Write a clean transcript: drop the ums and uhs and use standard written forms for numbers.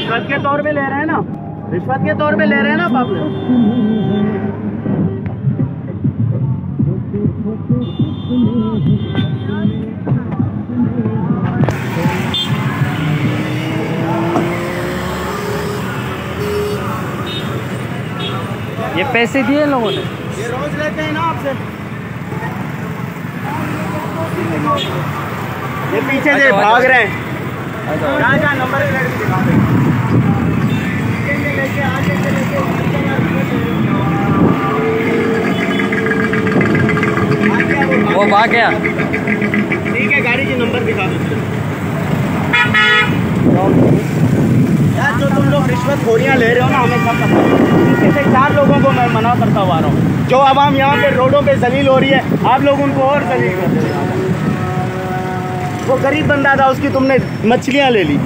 रिश्वत के तौर पे ले रहे हैं ना, रिश्वत के तौर पे ले रहे हैं ना बाबू। ये पैसे दिए लोगों ने, ये रोज लेते हैं ना आपसे। ये पीछे से भाग रहे हैं। क्या नंबर दिखा दे। वो भाग गया। ठीक है, गाड़ी के नंबर दिखा दो यार। जो तुम लोग रिश्वत खोरियाँ ले रहे हो ना, हमें सब पता है। पीछे से 4 लोगों को मैं मना करता हुआ रहा हूँ। जो आवाम यहाँ पे रोडों पे जलील हो रही है, आप लोग उनको और जलील कर रहे हो। वो गरीब बंदा था, उसकी तुमने मछलियाँ ले ली।